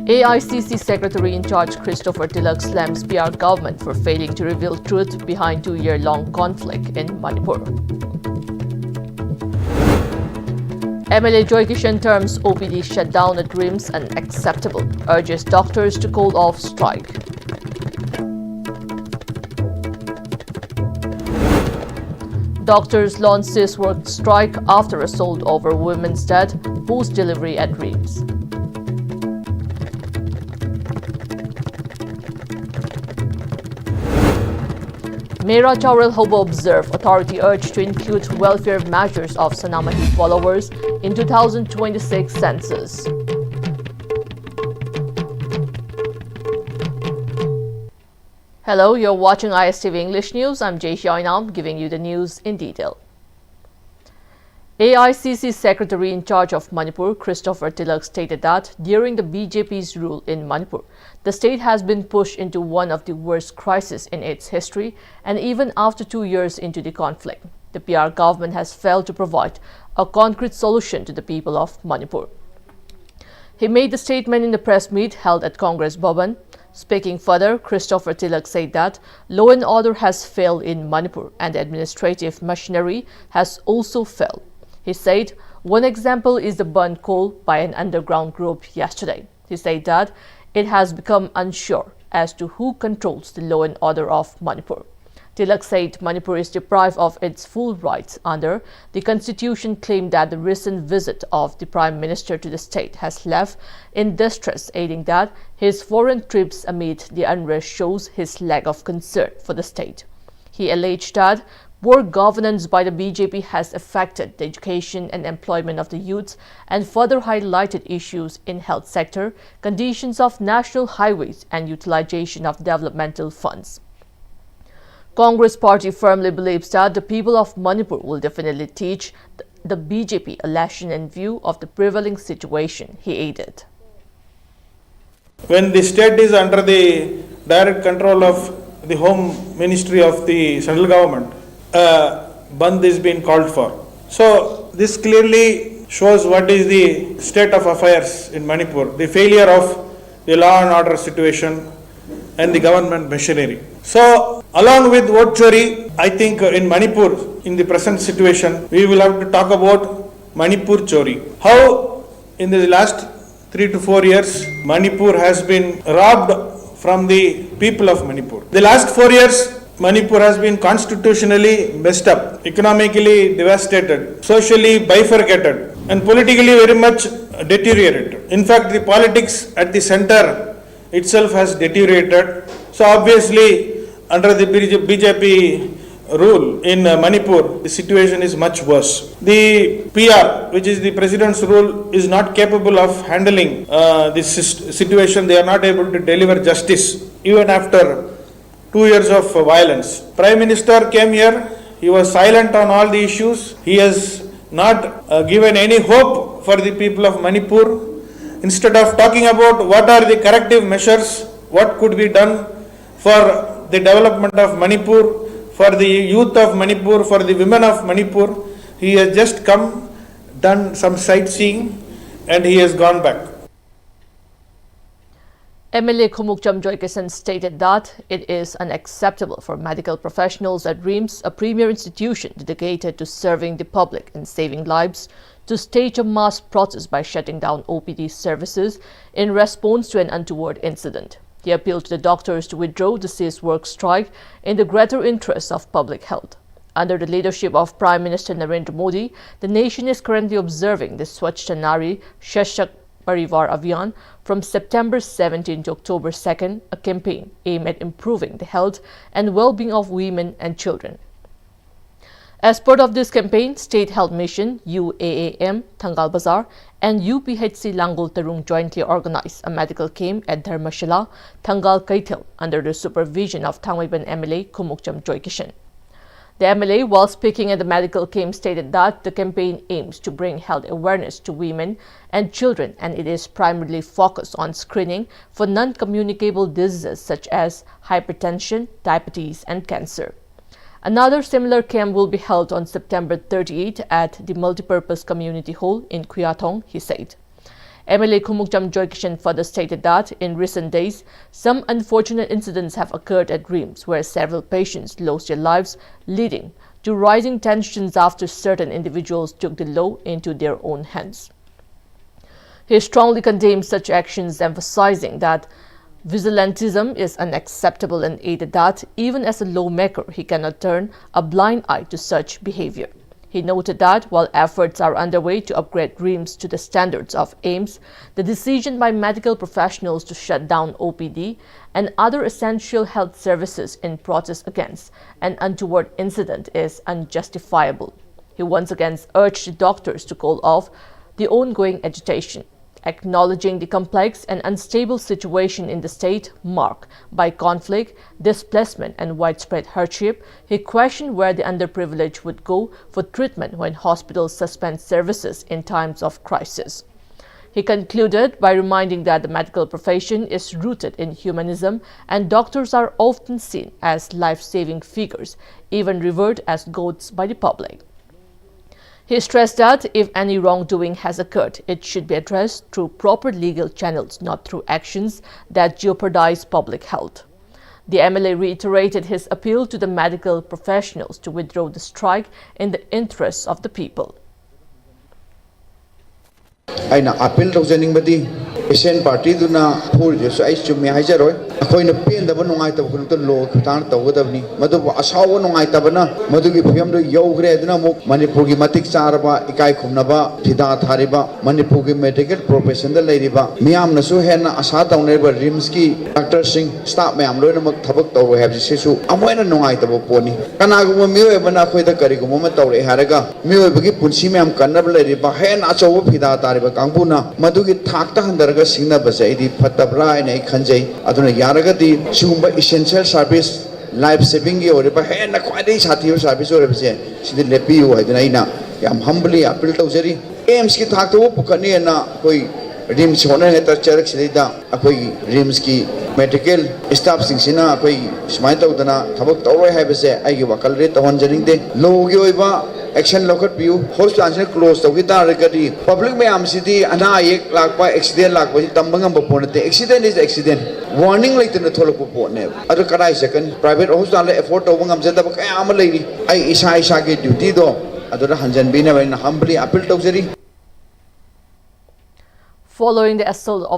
AICC Secretary-in-Charge Christopher Tilak slams PR government for failing to reveal truth behind two-year-long conflict in Manipur. MLA Joy Kishan terms OPD shutdown at RIMS unacceptable, urges doctors to call off strike. Doctors launch work strike after assault over women's death post-delivery at RIMS. Mera Chaurel Hobo observe authority urged to include welfare measures of Sanamahi followers in 2026 census. Hello, you're watching ISTV English News. I'm Jay Xiaoinam giving you the news in detail. AICC Secretary in charge of Manipur, Christopher Tilak, stated that during the BJP's rule in Manipur, the state has been pushed into one of the worst crises in its history, and even after 2 years into the conflict, the PR government has failed to provide a concrete solution to the people of Manipur. He made the statement in the press meet held at Congress Bhavan. Speaking further, Christopher Tilak said that law and order has failed in Manipur and the administrative machinery has also failed. He said one example is the burnt coal by an underground group yesterday. He said that it has become unsure as to who controls the law and order of Manipur. Tilak said Manipur is deprived of its full rights under the constitution, claimed that the recent visit of the Prime Minister to the state has left in distress, adding that his foreign trips amid the unrest shows his lack of concern for the state. He alleged that poor governance by the BJP has affected the education and employment of the youths and further highlighted issues in health sector, conditions of national highways and utilization of developmental funds. Congress party firmly believes that the people of Manipur will definitely teach the BJP a lesson in view of the prevailing situation, he added. When the state is under the direct control of the Home Ministry of the central government, Bandh is being called for. So this clearly shows what is the state of affairs in Manipur, the failure of the law and order situation and the government machinery. So along with vote chori, I think in Manipur, in the present situation, we will have to talk about Manipur chori. How in the last 3 to 4 years, Manipur has been robbed from the people of Manipur. The last 4 years, Manipur has been constitutionally messed up, economically devastated, socially bifurcated, and politically very much deteriorated. In fact, the politics at the center itself has deteriorated. So obviously, under the BJP rule in Manipur, the situation is much worse. The PR, which is the president's rule, is not capable of handling this situation. They are not able to deliver justice even after 2 years of violence. Prime Minister came here, he was silent on all the issues. He has not given any hope for the people of Manipur. Instead of talking about what are the corrective measures, what could be done for the development of Manipur, for the youth of Manipur, for the women of Manipur, he has just come, done some sightseeing, and he has gone back. MLA Khumukcham Joy Kishan stated that it is unacceptable for medical professionals at RIMS, a premier institution dedicated to serving the public and saving lives, to stage a mass protest by shutting down OPD services in response to an untoward incident. He appealed to the doctors to withdraw the cease work strike in the greater interest of public health. Under the leadership of Prime Minister Narendra Modi, the nation is currently observing the Swachhta Nari Shashakt Parivar Abhiyan from September 17 to October 2nd, a campaign aimed at improving the health and well-being of women and children. As part of this campaign, State Health Mission, UAAM, Thangal Bazar, and UPHC Langul Tarung jointly organized a medical camp at Dharmashala, Thangal Kaithal, under the supervision of Thangmaiban MLA Khumukcham Joy Kishan. The MLA, while speaking at the medical camp, stated that the campaign aims to bring health awareness to women and children, and it is primarily focused on screening for non-communicable diseases such as hypertension, diabetes, and cancer. Another similar camp will be held on September 38 at the Multipurpose Community Hall in Kuyatong, he said. MLA Kumukjam Joykishan further stated that in recent days, some unfortunate incidents have occurred at RIMS where several patients lost their lives, leading to rising tensions after certain individuals took the law into their own hands. He strongly condemned such actions, emphasizing that vigilantism is unacceptable and added that even as a lawmaker, he cannot turn a blind eye to such behavior. He noted that while efforts are underway to upgrade RIMS to the standards of AIMS, the decision by medical professionals to shut down OPD and other essential health services in protest against an untoward incident is unjustifiable. He once again urged doctors to call off the ongoing agitation. Acknowledging the complex and unstable situation in the state marked by conflict, displacement, and widespread hardship, he questioned where the underprivileged would go for treatment when hospitals suspend services in times of crisis. He concluded by reminding that the medical profession is rooted in humanism and doctors are often seen as life-saving figures, even revered as gods by the public. He stressed that if any wrongdoing has occurred, it should be addressed through proper legal channels, not through actions that jeopardize public health. The MLA reiterated his appeal to the medical professionals to withdraw the strike in the interests of the people. Aina appeal tawjaningmadi Asian party duna phur so ai chumi haijaroi akoina pen da banungai ta kun to lo khutan tawgadabni madu asaw nungai ta bana madu gi phiyam do yogre aduna muk manipur gi matik charba ikai khumnaba thida thariba manipur gi medical profession da leiriba miyam na su hena asa tawneba RIMS ki doctor sing staff mayam loina mak thabak taw have ji su amoina nungai ta bo poni kana gu miyo bana khoi da kari gu ma tawre haraga miyo bagi punsi mayam kannab leiriba hena asaw phida tariba kangpuna madu gi thak ta handar Singna Basai, Patabra, and a Kanjay, Aduna Yaragati, Shumba essential service, life saving you, or and a quite a service or she did Lepi, I am humbly appeal to Zeri. Aimski Tato, Pukaniana, Koi, Rims Honan at the church, Akoi, Rimski, medical staff Singsina, Koi, Smita Udana, Tabak Tower have a say, I give a calrate on Jenning, Logo. Action local view, hospital closed the guitar recording. Public mayam city, and I like by accident, like with Tambangam Ponate. Accident is accident. Warning like the Tolopo never. Other Karai second, private hospital effort over Gamzeta. I am a lady. I Ishaki duty though. Other Hanjan Bina and humbly appeal to. Following the assault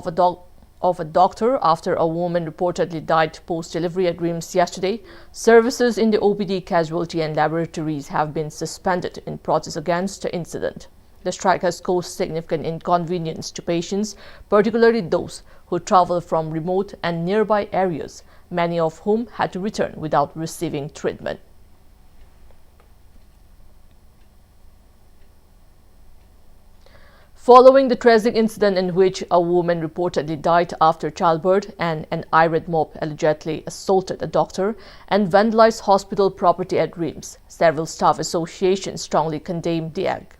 of a doctor after a woman reportedly died post-delivery at RIMS yesterday, services in the OPD casualty and laboratories have been suspended in protest against the incident. The strike has caused significant inconvenience to patients, particularly those who travel from remote and nearby areas, many of whom had to return without receiving treatment. Following the tragic incident in which a woman reportedly died after childbirth and an irate mob allegedly assaulted a doctor and vandalized hospital property at RIMS, several staff associations strongly condemned the act.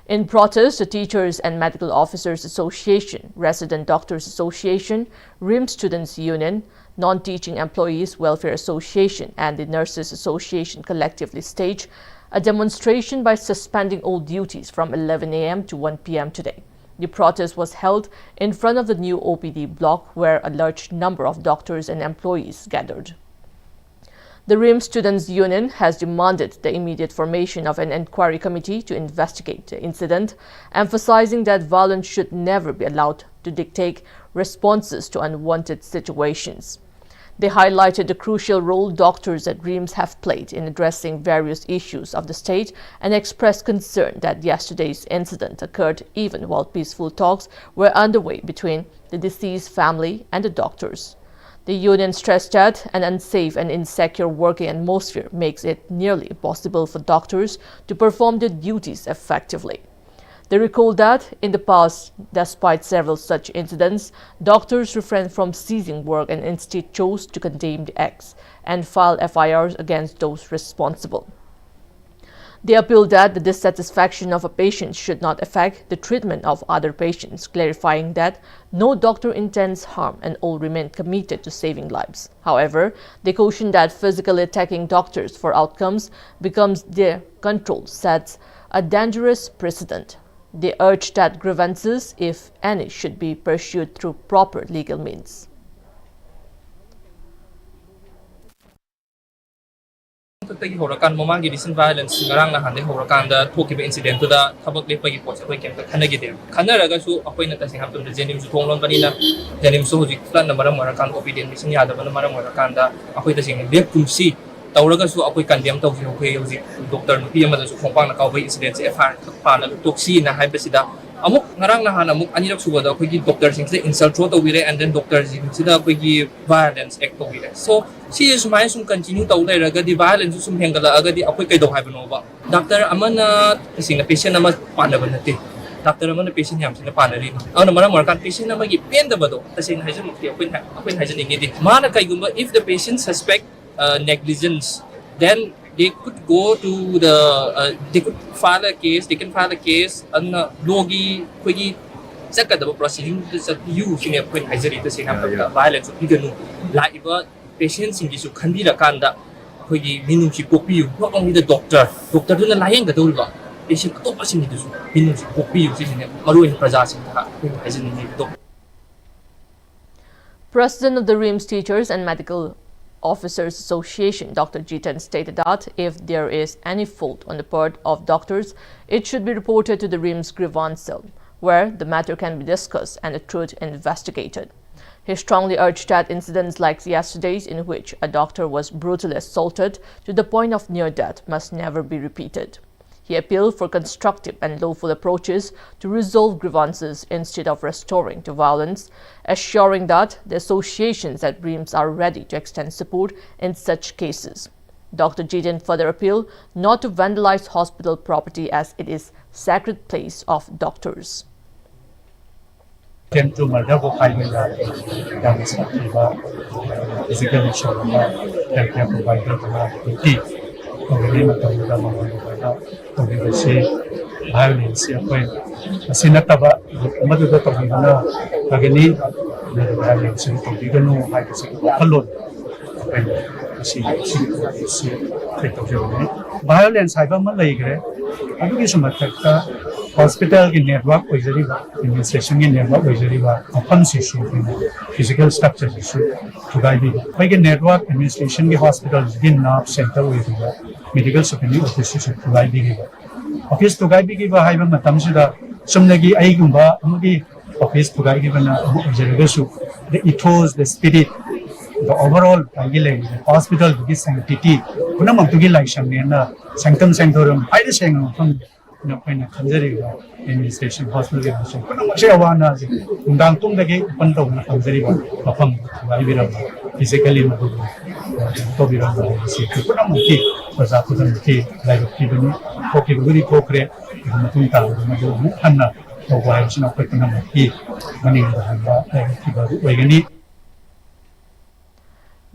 In protest, the Teachers and Medical Officers Association, Resident Doctors Association, RIMS Students Union, Non-Teaching Employees Welfare Association and the Nurses Association collectively staged a demonstration by suspending all duties from 11 a.m. to 1 p.m. today. The protest was held in front of the new OPD block where a large number of doctors and employees gathered. The RIMS Students Union has demanded the immediate formation of an inquiry committee to investigate the incident, emphasizing that violence should never be allowed to dictate responses to unwanted situations. They highlighted the crucial role doctors at RIMS have played in addressing various issues of the state and expressed concern that yesterday's incident occurred even while peaceful talks were underway between the deceased family and the doctors. The union stressed that an unsafe and insecure working atmosphere makes it nearly impossible for doctors to perform their duties effectively. They recalled that in the past, despite several such incidents, doctors refrained from ceasing work and instead chose to condemn the acts and file FIRs against those responsible. They appealed that the dissatisfaction of a patient should not affect the treatment of other patients, clarifying that no doctor intends harm and all remain committed to saving lives. However, they cautioned that physically attacking doctors for outcomes becomes their control sets a dangerous precedent. They urged that grievances, if any, should be pursued through proper legal means. Tagi horakan mamang recent violence ngarang na hande horakan da thokiba incident da thabak le pagi pot koi kem khanagi de khanaraga su akoi na tasing hamtum jenim su thonglon bani na jenim su hujik plan na maram horakan obedient mission yada bana maram horakan da akoi tasing lek kumsi tawraga su akoi kandem tawsi hokoi hujik doctor nu pm da su khongpang na kawbai incident se fr pa na toksi na haibasida amuk ngarang na han amuk anirak suba da akoi gi doctor sing se insult throw tawire and then doctor sing se da akoi gi violence act tawire so si is mai sum continue taw lai raga di violence sum hengala aga di akoi kai do hai bano ba doctor amana sing na patient ama pana banate doctor amana patient yam sing na pana ri ana mara mar kan patient ama gi pen da bado ta sing hajen ti akoi hajen ngi di mana kai gumba if the patient suspect negligence then they could go to the they could file a case they can file a case and logi koi sakadaba proceeding sa you sing akoi hajen ri sing na violence iganu la iba patients in this Kandira Kanda, who Minuchi Popiu, not only the doctor to the Lion Gadulva, patient to us in this Minuchi Popiu, Maru in Prazas, as in the President of the RIMS Teachers and Medical Officers Association, Dr. Jitan, stated that if there is any fault on the part of doctors, it should be reported to the RIMS grievance cell, where the matter can be discussed and the truth investigated. He strongly urged that incidents like yesterday's, in which a doctor was brutally assaulted to the point of near death, must never be repeated. He appealed for constructive and lawful approaches to resolve grievances instead of restoring to violence, assuring that the associations at RIMS are ready to extend support in such cases. Dr. Jitan further appealed not to vandalize hospital property as it is sacred place of doctors. To Maldago Kaimela, Damis physical issue, healthcare provider, PT, violence, Sinataba, Mother Togina, Pagani, violence, Togino, I can say, alone. Violence, I don't like it. Hospital की network वैजरी बा, administration की network वैजरी बा, funds issue physical structures issue जुगाई भी भाई के network administration की hospital की नाप center वैजरी बा, medical superintendent office issue जुगाई भी बा, office जुगाई भी बा हाई बा मतम से दा समझ आई गुंबा अमुकी office जुगाई की बना वैजरी बा सु the ethos the spirit the overall the hospital की sanctity पुनः मम्तुकी लाइशन में ना sanctum sanctorum high the sanctum administration hospital physically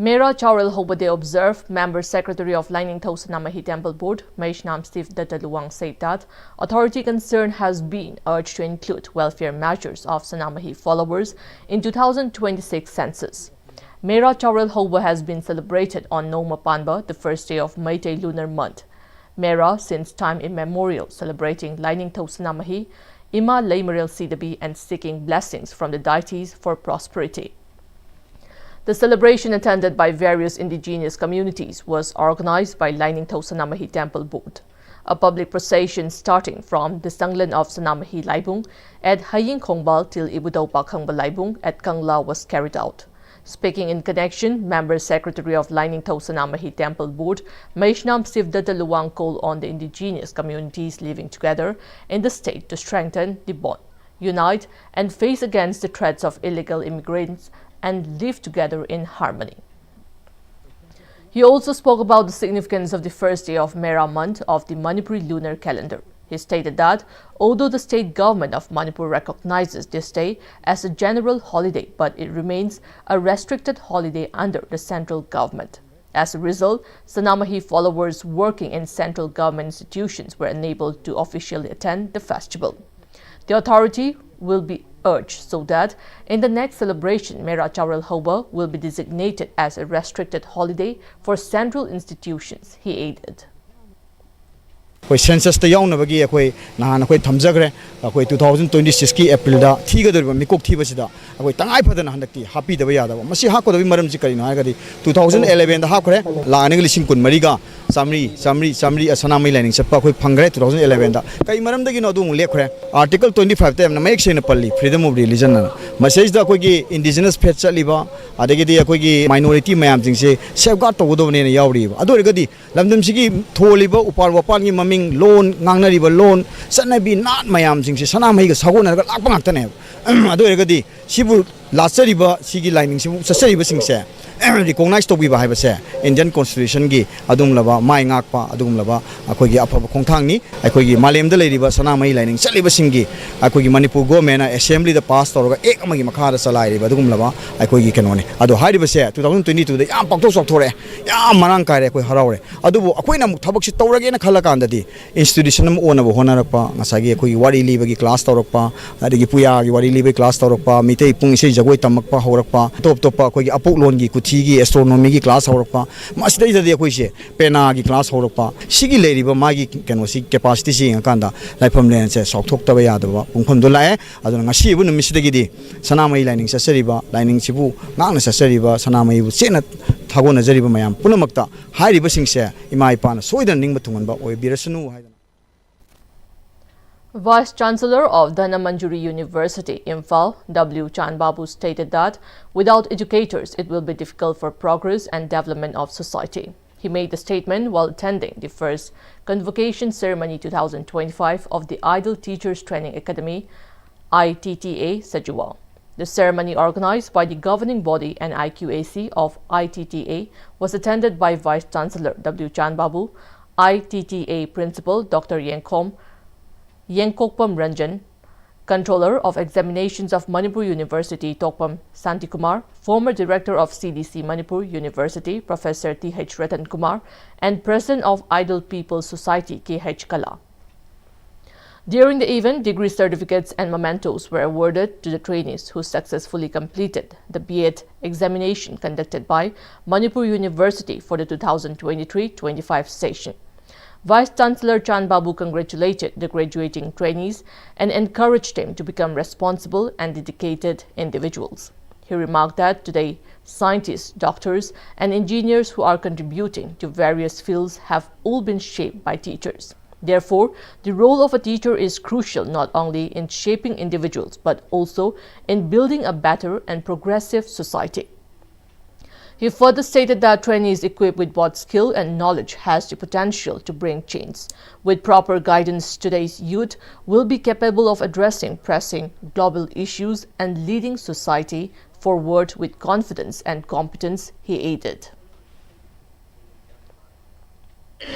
Mera Chaurel Hobade observed, Member Secretary of Lining Thosanamahi Temple Board, Pm-Istv Dataluang, said that authority concerned has been urged to include welfare measures of Sanamahi followers in 2026 census. Mera Chaurel Hoba has been celebrated on Noma Panba, the first day of Meitei lunar month. Mera, since time immemorial, celebrating Lining Thosanamahi, Ima Laimaril Sidabi and seeking blessings from the deities for prosperity. The celebration, attended by various indigenous communities, was organized by Lining Thosanamahi Temple Board. A public procession starting from the Sanglan of Sanamahi Laibung at Haying Khongbal till Ibudau Pakhangba Laibung at Kangla was carried out. Speaking in connection, Member Secretary of Lining Thosanamahi Temple Board, Pm-Istv Dataluang, called on the indigenous communities living together in the state to strengthen the bond, unite and face against the threats of illegal immigrants and live together in harmony. He also spoke about the significance of the first day of Mera month of the Manipuri lunar calendar. He stated that although the state government of Manipur recognizes this day as a general holiday, but it remains a restricted holiday under the central government. As a result, Sanamahi followers working in central government institutions were unable to officially attend the festival. The authority will be urged so that in the next celebration, Mera Chaural Hoba will be designated as a restricted holiday for central institutions, he added. कोई census तो याउनबगी अखोई नहान अखोई थमजग्रे अखोई 2026 की अप्रैल दा थीगदरबा मिकोक थीबसिदा अखोई तंगाई Fadna हंदक्ति happy दबा यादबा मसी हाकोदबी मरमजि करिनो हागदि 2011 दा हाखरे लाने लिसिंग कुन मरिगा सामरी असनामई लाइनिंग सप्पा अखोई फंगरे 2011 दा कई मरमदगी नो दुम लेखरे आर्टिकल 25 ते ना मयक सेन पल्ली फ्रीडम ऑफ रिलीजन ना मसेज दा अखोई इंडिजिनस फेथ चलिबा अदगिदि अखोई माइनॉरिटी मयाम जिंगसे सेफगार्ड तोगदबने ने यावरिबा अदोरगदि लमदम सिगी थोलिबा उपार वपान की ममिंग loan ngangnariba loan sanabi not mayam singse sanamai ga sagona ga lakpa ngaktane ado ergadi sibu lasariba sigi lining sibu sasariba singse recognize to biba haibase Indian constitution gi adum laba mai ngakpa adum laba akoi gi apaba khongthangni akoi gi malem da leiriba sanamai lining chaliba singi akoi gi Manipur government assembly da pass toroga ek amagi makha da salai riba adum laba akoi gi kanone ado hairiba se 2022 da yam pakto sok thore yam marang kai re akoi haraure adubu akoi na thabak si tawrage na khala kan da di institution am ona bo honarakpa ngasagi akoi wari liba gi class tawrakpa adigi puya gi wari liba class tawrakpa mitei pung sei jagoi tamakpa horakpa top top akoi gi apuk lon gi की astronomy की class होरपा मसदई दे अखोई से पेना की class होरपा सिगी लेरिबा मागी केनो सी capacity C कांदा लाइफम लेन से सौथोक्तब यादबा पुंखम दो लाए अदुन ngasi bu numisdagi di sanamai lining sasariba lining sibu ngangna sasariba sanamai bu chena thagona jariba mayam punamakta hairiba singse ima ipana soidan ningba thunganba oi birasanu haidana Vice Chancellor of Dhanamanjuri University, Imphal, W. Chanbabu, stated that without educators, it will be difficult for progress and development of society. He made the statement while attending the first Convocation Ceremony 2025 of the Idle Teachers Training Academy, ITTA, Sajua. The ceremony, organized by the governing body and IQAC of ITTA, was attended by Vice Chancellor W. Chanbabu, ITTA Principal Dr. Yenkokpam Ranjan, Controller of Examinations of Manipur University, Tokpam Santikumar, former Director of CDC Manipur University, Professor T.H. Ratan Kumar, and President of Idle People's Society, K.H. Kala. During the event, degree certificates and mementos were awarded to the trainees who successfully completed the B.Ed examination conducted by Manipur University for the 2023-25 session. Vice Chancellor Chanbabu congratulated the graduating trainees and encouraged them to become responsible and dedicated individuals. He remarked that today, scientists, doctors, and engineers who are contributing to various fields have all been shaped by teachers. Therefore, the role of a teacher is crucial not only in shaping individuals but also in building a better and progressive society. He further stated that trainees equipped with both skill and knowledge has the potential to bring change. With proper guidance, today's youth will be capable of addressing pressing global issues and leading society forward with confidence and competence, he added.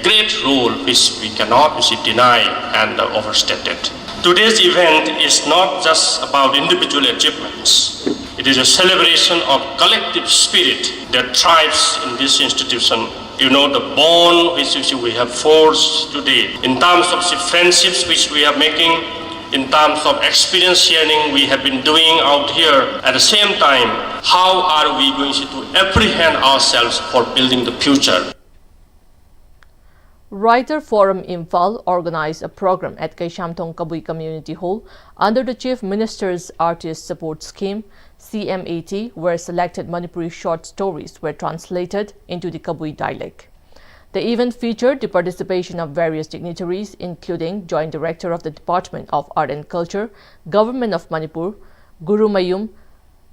Great role which we cannot deny and overstate it. Today's event is not just about individual achievements. It is a celebration of collective spirit that thrives in this institution. You know, the bond which we have forged today, in terms of the friendships which we are making, in terms of experience sharing we have been doing out here. At the same time, how are we going to apprehend ourselves for building the future? Writer Forum Imphal organized a program at Kaishamthong Kabui Community Hall under the Chief Minister's Artist Support Scheme, CMAT, where selected Manipuri short stories were translated into the Kabui dialect. The event featured the participation of various dignitaries, including Joint Director of the Department of Art and Culture, Government of Manipur, Guru Mayum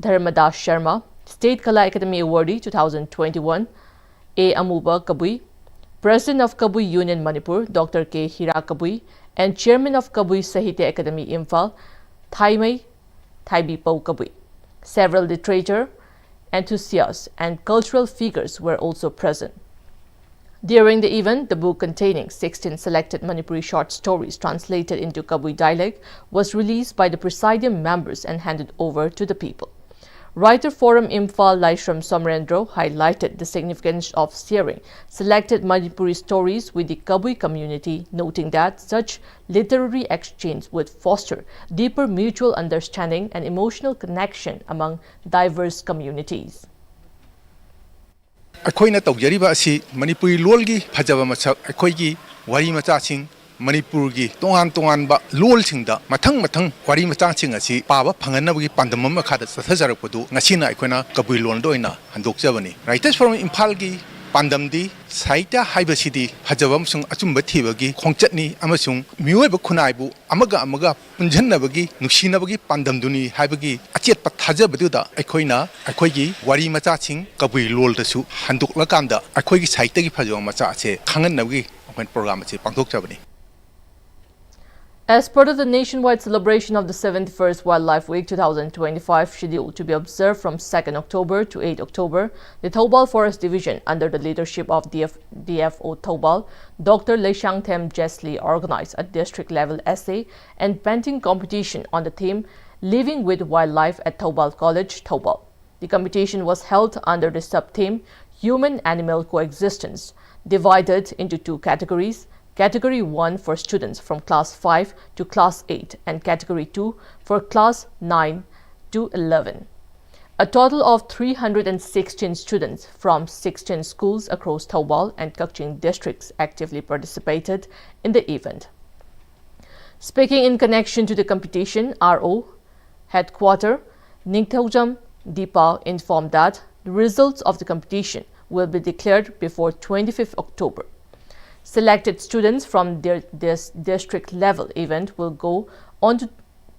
Dharmadas Sharma, State Kala Academy Awardee 2021, A. Amuba Kabui, President of Kabui Union Manipur, Dr. K. Hira Kabui, and Chairman of Kabui Sahitya Academy Imphal, Thaimei Thaibipau Kabui. Several literature enthusiasts and cultural figures were also present. During the event, the book containing 16 selected Manipuri short stories translated into Kabui dialect was released by the presidium members and handed over to the people. Writer Forum Imphal Laishram Somrendro highlighted the significance of sharing selected Manipuri stories with the Kabui community, noting that such literary exchange would foster deeper mutual understanding and emotional connection among diverse communities. ꯑꯩꯈꯣꯏꯅ ꯇꯧꯖꯔꯤꯕ ꯑꯁꯤ ꯃꯅꯤꯄꯨꯔꯤ ꯂꯣꯜꯒꯤ ꯐꯖꯕ ꯃꯁꯛ ꯑꯩꯈꯣꯏꯒꯤ ꯋꯥꯔꯤ ꯃꯆꯥꯁꯤꯡ ꯃꯅꯤꯄꯨꯔꯒꯤ ꯇꯣꯉꯥꯟ-ꯇꯣꯉꯥꯟꯕ ꯂꯣꯜꯁꯤꯡꯗ ꯃꯊꯪ-ꯃꯊꯪ ꯋꯥꯔꯤ ꯃꯆꯥꯁꯤꯡ ꯑꯁꯤ ꯄꯥꯕ ꯐꯪꯍꯟꯅꯕꯒꯤ ꯄꯥꯟꯗꯝ ꯑꯃ ꯃꯈꯥꯗ ꯆꯠꯊꯖꯔꯛꯄꯗꯨ ꯉꯁꯤꯅ ꯑꯩꯈꯣꯏꯅ ꯀꯕꯨꯏ ꯂꯣꯟꯗ ꯑꯣꯏꯅ ꯍꯟꯗꯣꯛꯆꯕꯅꯤ ꯔꯥꯏꯇꯔꯁ ꯐꯣꯔꯝ ꯏꯝꯐꯥꯜꯒꯤ ꯄꯥꯟꯗꯝꯗꯤ ꯁꯥꯍꯤꯇ꯭ꯌ ꯍꯥꯏꯕꯁꯤꯗꯤ ꯐꯖꯕ ꯑꯃꯁꯨꯡ ꯑꯆꯨꯝꯕ ꯊꯤꯕꯒꯤ ꯈꯣꯡꯆꯠꯅꯤ ꯑꯃꯁꯨꯡ ꯃꯤꯑꯣꯏꯕ ꯈꯨꯟꯅꯥꯏꯕꯨ ꯑꯃꯒ ꯄꯨꯟꯖꯟꯅꯕꯒꯤ ꯅꯨꯡꯁꯤꯅꯕꯒꯤ ꯄꯥꯟꯗꯝꯗꯨꯅꯤ ꯍꯥꯏꯕꯒꯤ ꯑꯆꯦꯠꯄ ꯊꯥꯖꯕꯗꯨꯗ ꯑꯩꯈꯣꯏꯅ ꯑꯩꯈꯣꯏꯒꯤ ꯋꯥꯔꯤ ꯃꯆꯥꯁꯤꯡ ꯀꯕꯨꯏ ꯂꯣꯜꯗꯁꯨ ꯍꯟꯗꯣꯛꯂꯀꯥꯟꯗ ꯑꯩꯈꯣꯏꯒꯤ ꯁꯥꯍꯤꯇ꯭ꯌꯒꯤ ꯐꯖꯕ ꯃꯆꯥ ꯑꯁꯤ ꯈꯪꯍꯟꯅꯕꯒꯤ ꯑꯩꯈꯣꯏꯅ ꯄ꯭ꯔꯣꯒ꯭ꯔꯥꯝ ꯑꯁꯤ ꯄꯥꯡꯊꯣꯛꯆꯕꯅꯤ. As part of the nationwide celebration of the 71st Wildlife Week 2025, scheduled to be observed from 2nd October to 8 October, the Thoubal Forest Division, under the leadership of DFO Thoubal, Dr. Leishangthem Jesli, organized a district-level essay and painting competition on the theme Living with Wildlife at Thoubal College, Thoubal. The competition was held under the sub-theme Human-Animal Coexistence, divided into two categories. Category 1 for students from Class 5 to Class 8 and Category 2 for Class 9 to 11. A total of 316 students from 16 schools across Thoubal and Kakching districts actively participated in the event. Speaking in connection to the competition, RO Headquarter Ningthaujam Deepa informed that the results of the competition will be declared before 25th October. Selected students from this district-level event will go on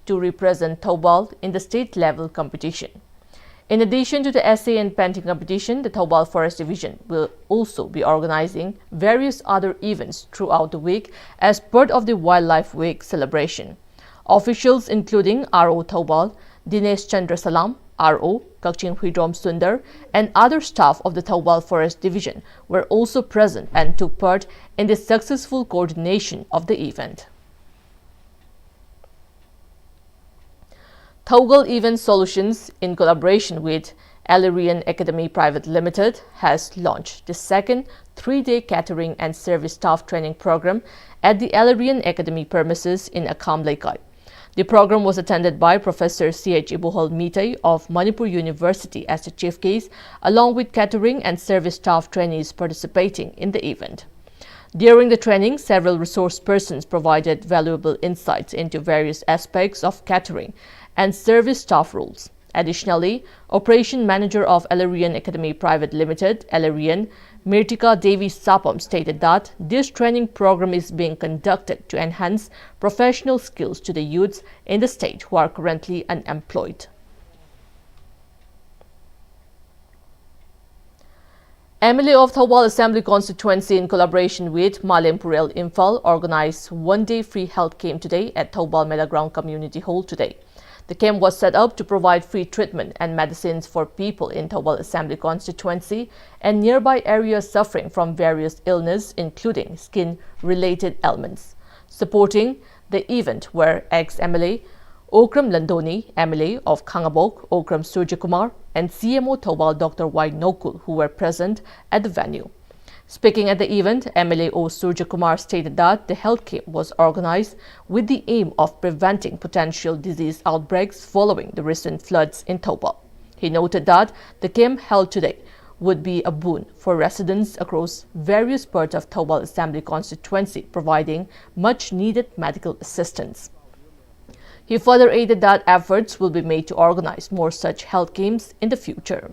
to represent Thoubal in the state-level competition. In addition to the essay and painting competition, the Thoubal Forest Division will also be organizing various other events throughout the week as part of the Wildlife Week celebration. Officials including RO Thoubal, Dinesh Chandra Salam, RO, Kakching Huidrom Sundar, and other staff of the Thoubal Forest Division were also present and took part in the successful coordination of the event. Thoubal Event Solutions, in collaboration with Alerian Academy Private Limited, has launched the second 3-day catering and service staff training program at the Alerian Academy premises in Akham Laikai. The program was attended by Professor C.H. Ibuhol Mitay of Manipur University as the chief guest, along with catering and service staff trainees participating in the event. During the training, several resource persons provided valuable insights into various aspects of catering and service staff roles. Additionally, Operation Manager of Alerian Academy Private Limited, Alerian, Mirtika Devi Sapam, stated that this training program is being conducted to enhance professional skills to the youths in the state who are currently unemployed. MLA of Thoubal Assembly Constituency, in collaboration with Malempurel Imphal, organized one-day free health camp today at Thoubal Medaground Community Hall today. The camp was set up to provide free treatment and medicines for people in Thoubal Assembly Constituency and nearby areas suffering from various illnesses, including skin-related ailments. Supporting the event were ex-MLA Okram Landoni, MLA of Khangabok, Okram Surjakumar, and CMO Thoubal Dr. Y. Nokul, who were present at the venue. Speaking at the event, MLA O. Surjakumar stated that the health camp was organized with the aim of preventing potential disease outbreaks following the recent floods in Thoubal. He noted that the camp held today would be a boon for residents across various parts of Thoubal Assembly Constituency, providing much-needed medical assistance. He further added that efforts will be made to organize more such health camps in the future.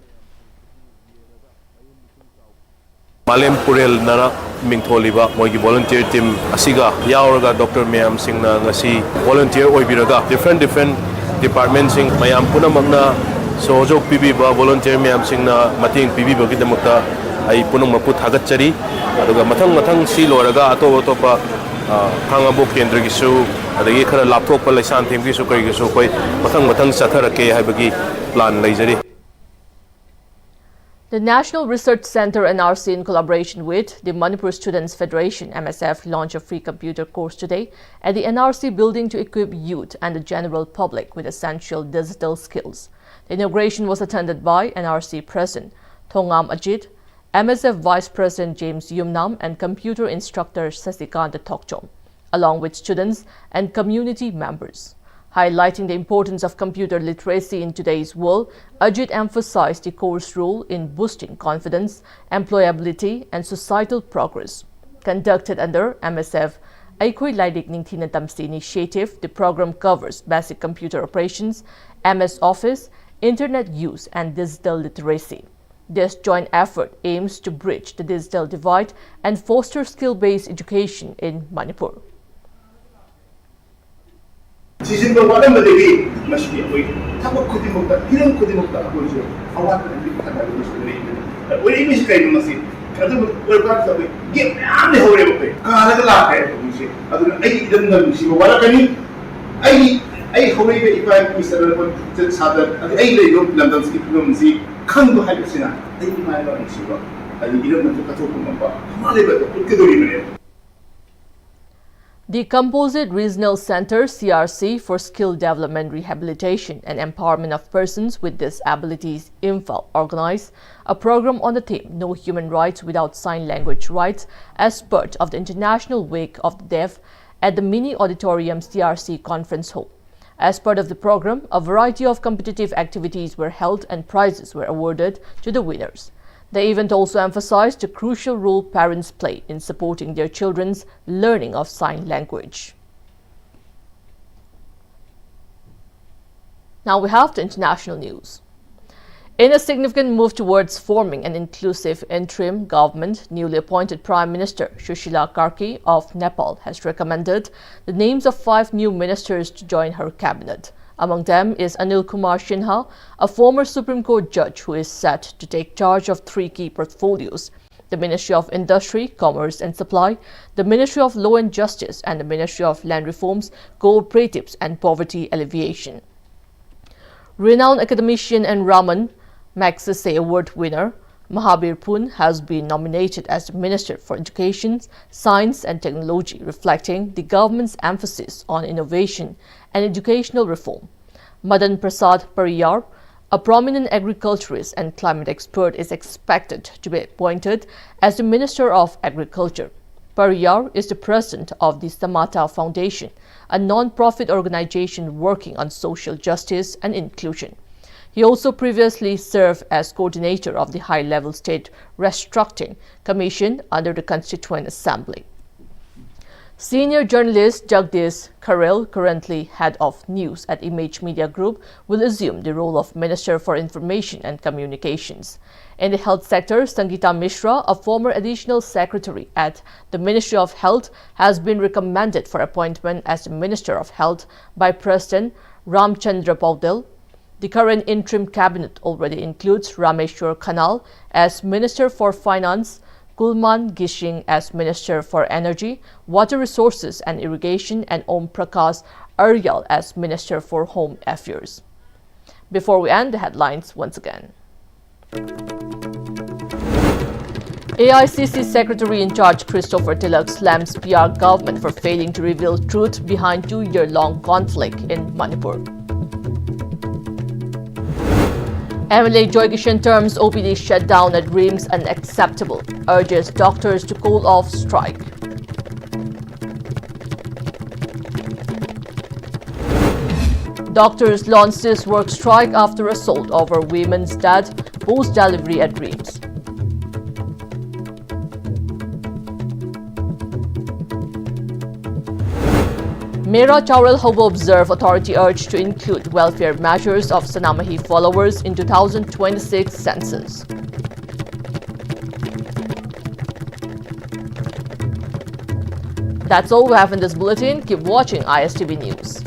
Malempurel Nara Mingtholiba, Mogi volunteer team Asiga, Yauraga, Dr. Mayam Singh Nasi, volunteer Oibiraga, different departments in Mayam Puna Magna, Sojo Pibiba, volunteer Mayam Singh Mating Pibiba Gidamuta, I Punum Maput Hagachari, Matang Siloraga, Atopa, Hangabuk Kendrigisu, the Yakara Laptopa Lisan Timbisu Karigisu, Matang Satarake, Habagi, Plan Lazari. The National Research Centre NRC, in collaboration with the Manipur Students Federation MSF, launched a free computer course today at the NRC building to equip youth and the general public with essential digital skills. The inauguration was attended by NRC President Thongam Ajit, MSF Vice President James Yumnam, and computer instructor Sasikanta Tokchom, along with students and community members. Highlighting the importance of computer literacy in today's world, Ajit emphasized the course role in boosting confidence, employability, and societal progress. Conducted under MSF Aikoi Laidik Ningthina Tamsi initiative, the program covers basic computer operations, MS Office, internet use, and digital literacy. This joint effort aims to bridge the digital divide and foster skill-based education in Manipur. 지진도 와닿는데기 맛있게 보이 타고 코디목다 이런 코디목다 보이죠 하와는 이렇게 하다고 보시면 우리 이미지 가이는 것이 그래도 얼마나 보이 이게 많이 허래 보이 가라가 라해 보이지 아들 아이 이런 걸 보시고 와라가니 아이 허래가 이파이 미스터를 본 사다 아이 레이로 런던스키 프로문시 칸도 할 것이나 아이 말로 하시고 아니 이런 것도 같이 보면 봐 하나를 어떻게 돌리면 The Composite Regional Center CRC for Skill Development, Rehabilitation and Empowerment of Persons with Disabilities IMFA organized a program on the theme No Human Rights Without Sign Language Rights as part of the International Week of the Deaf at the Mini Auditorium CRC Conference Hall. As part of the program, a variety of competitive activities were held and prizes were awarded to the winners. The event also emphasized the crucial role parents play in supporting their children's learning of sign language. Now we have the international news. In a significant move towards forming an inclusive interim government, newly appointed Prime Minister Sushila Karki of Nepal has recommended the names of 5 new ministers to join her cabinet. Among them is Anil Kumar Sinha, a former Supreme Court judge who is set to take charge of 3 key portfolios: the Ministry of Industry, Commerce and Supply, the Ministry of Law and Justice, and the Ministry of Land Reforms, Cooperatives and Poverty Alleviation. Renowned academician and Raman Magsaysay Award winner Mahabir Pun has been nominated as the Minister for Education, Science and Technology, reflecting the government's emphasis on innovation and educational reform. Madan Prasad Pariyar, a prominent agriculturist and climate expert, is expected to be appointed as the Minister of Agriculture. Pariyar is the president of the Samata Foundation, a non-profit organization working on social justice and inclusion. He also previously served as coordinator of the High-Level State Restructuring Commission under the Constituent Assembly. Senior journalist Jagdish Karel, currently head of news at Image Media Group, will assume the role of Minister for Information and Communications. In the health sector, Sangeeta Mishra, a former additional secretary at the Ministry of Health, has been recommended for appointment as the Minister of Health by President Ramchandra Paudel. The current interim cabinet already includes Rameshwar Khanal as Minister for Finance, Kulman Gishing as Minister for Energy, Water Resources and Irrigation, and Om Prakash Aryal as Minister for Home Affairs. Before we end, the headlines once again. AICC Secretary in Charge Christopher Tilak slams PR government for failing to reveal truth behind 2-year-long conflict in Manipur. MLA Joy Kishan terms OPD shutdown at RIMS unacceptable, urges doctors to call off strike. Doctors launched this work strike after assault over women's dad post-delivery at RIMS. Mera Chawral Hobo Observe Authority urged to include welfare measures of Sanamahi followers in 2026 census. That's all we have in this bulletin. Keep watching ISTV News.